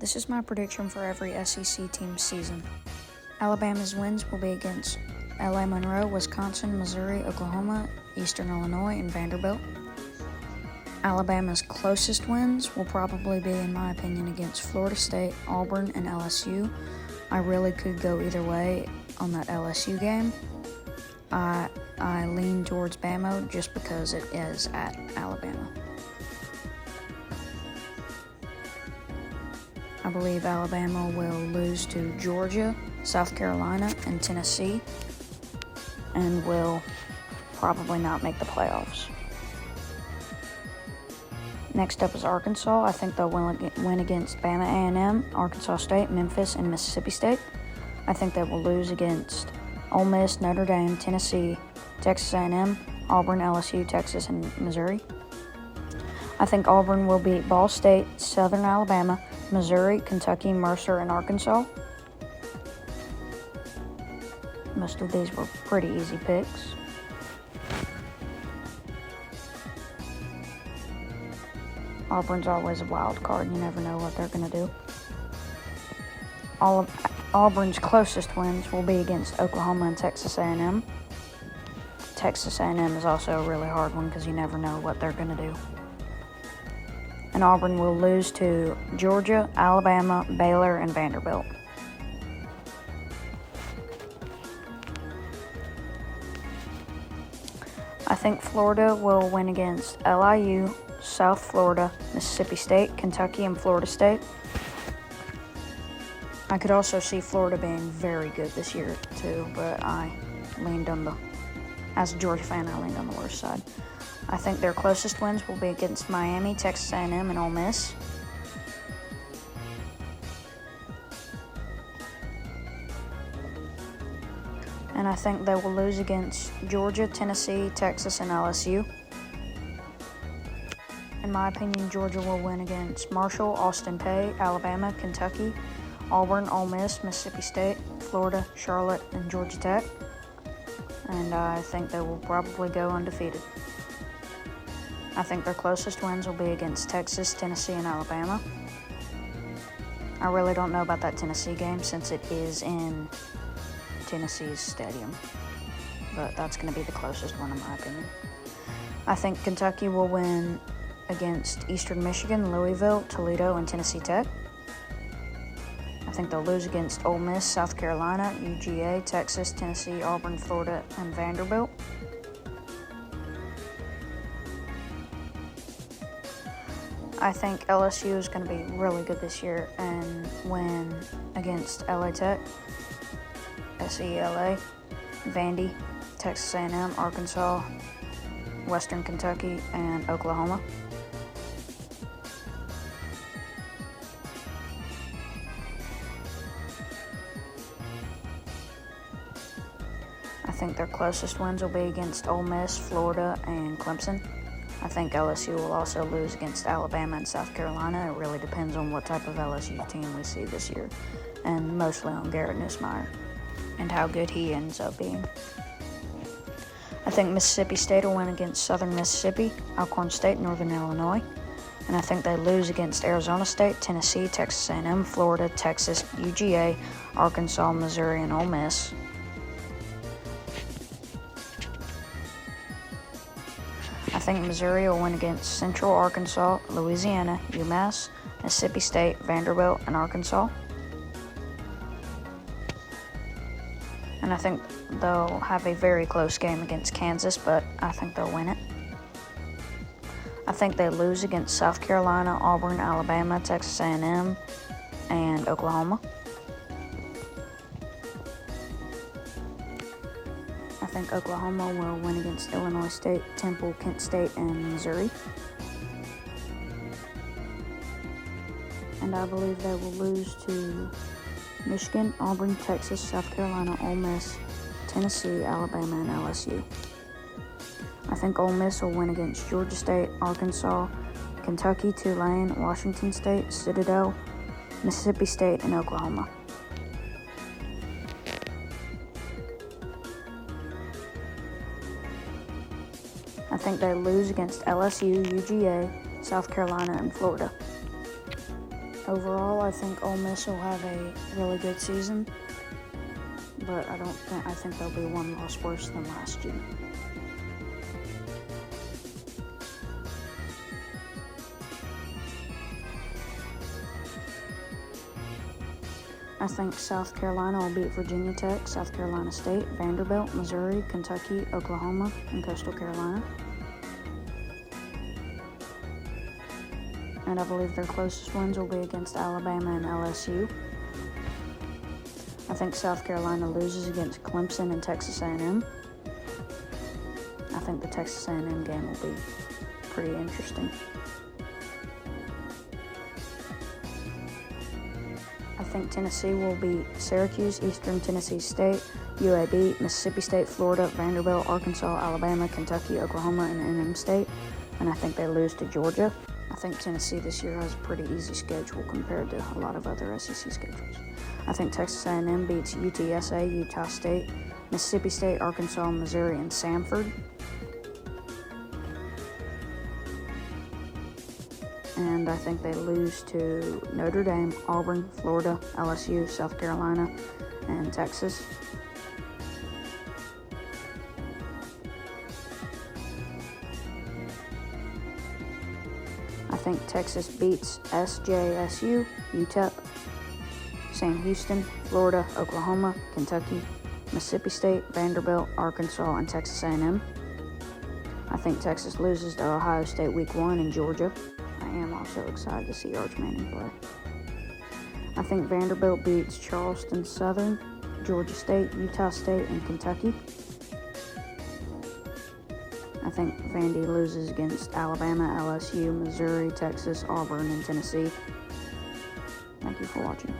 This is my prediction for every SEC team's season. Alabama's wins will be against LA Monroe, Wisconsin, Missouri, Oklahoma, Eastern Illinois, and Vanderbilt. Alabama's closest wins will probably be, in my opinion, against Florida State, Auburn, and LSU. I really could go either way on that LSU game. I lean towards Bama just because it is at Alabama. I believe Alabama will lose to Georgia, South Carolina, and Tennessee, and will probably not make the playoffs. Next up is Arkansas. I think they'll win against Bama A&M, Arkansas State, Memphis, and Mississippi State. I think they will lose against Ole Miss, Notre Dame, Tennessee, Texas A&M, Auburn, LSU, Texas, and Missouri. I think Auburn will beat Ball State, Southern Alabama, Missouri, Kentucky, Mercer, and Arkansas. Most of these were pretty easy picks. Auburn's always a wild card. You never know what they're going to do. All of Auburn's closest wins will be against Oklahoma and Texas A&M. Texas A&M is also a really hard one because you never know what they're going to do. And Auburn will lose to Georgia, Alabama, Baylor, and Vanderbilt. I think Florida will win against LIU, South Florida, Mississippi State, Kentucky, and Florida State. I could also see Florida being very good this year too, but as a Georgia fan, I leaned on the worst side. I think their closest wins will be against Miami, Texas A&M, and Ole Miss. And I think they will lose against Georgia, Tennessee, Texas, and LSU. In my opinion, Georgia will win against Marshall, Austin Peay, Alabama, Kentucky, Auburn, Ole Miss, Mississippi State, Florida, Charlotte, and Georgia Tech. And I think they will probably go undefeated. I think their closest wins will be against Texas, Tennessee, and Alabama. I really don't know about that Tennessee game since it is in Tennessee's stadium, but that's going to be the closest one in my opinion. I think Kentucky will win against Eastern Michigan, Louisville, Toledo, and Tennessee Tech. I think they'll lose against Ole Miss, South Carolina, UGA, Texas, Tennessee, Auburn, Florida, and Vanderbilt. I think LSU is going to be really good this year and win against LA Tech, SELA, Vandy, Texas A&M, Arkansas, Western Kentucky, and Oklahoma. I think their closest wins will be against Ole Miss, Florida, and Clemson. I think LSU will also lose against Alabama and South Carolina. It really depends on what type of LSU team we see this year, and mostly on Garrett Nussmeier and how good he ends up being. I think Mississippi State will win against Southern Mississippi, Alcorn State, Northern Illinois. And I think they lose against Arizona State, Tennessee, Texas A&M, Florida, Texas, UGA, Arkansas, Missouri, and Ole Miss. I think Missouri will win against Central Arkansas, Louisiana, UMass, Mississippi State, Vanderbilt, and Arkansas. And I think they'll have a very close game against Kansas, but I think they'll win it. I think they lose against South Carolina, Auburn, Alabama, Texas A&M, and Oklahoma. I think Oklahoma will win against Illinois State, Temple, Kent State, and Missouri. And I believe they will lose to Michigan, Auburn, Texas, South Carolina, Ole Miss, Tennessee, Alabama, and LSU. I think Ole Miss will win against Georgia State, Arkansas, Kentucky, Tulane, Washington State, Citadel, Mississippi State, and Oklahoma. I think they lose against LSU, UGA, South Carolina, and Florida. Overall, I think Ole Miss will have a really good season, but I think they'll be one loss worse than last year. I think South Carolina will beat Virginia Tech, South Carolina State, Vanderbilt, Missouri, Kentucky, Oklahoma, and Coastal Carolina. And I believe their closest wins will be against Alabama and LSU. I think South Carolina loses against Clemson and Texas A&M. I think the Texas A&M game will be pretty interesting. I think Tennessee will beat Syracuse, Eastern Tennessee State, UAB, Mississippi State, Florida, Vanderbilt, Arkansas, Alabama, Kentucky, Oklahoma, and NM State. And I think they lose to Georgia. I think Tennessee this year has a pretty easy schedule compared to a lot of other SEC schedules. I think Texas A&M beats UTSA, Utah State, Mississippi State, Arkansas, Missouri, and Samford. And I think they lose to Notre Dame, Auburn, Florida, LSU, South Carolina, and Texas. I think Texas beats SJSU, UTEP, Sam Houston, Florida, Oklahoma, Kentucky, Mississippi State, Vanderbilt, Arkansas, and Texas A&M. I think Texas loses to Ohio State Week 1 in Georgia. I am also excited to see Arch Manning play. I think Vanderbilt beats Charleston Southern, Georgia State, Utah State, and Kentucky. I think Vandy loses against Alabama, LSU, Missouri, Texas, Auburn, and Tennessee. Thank you for watching.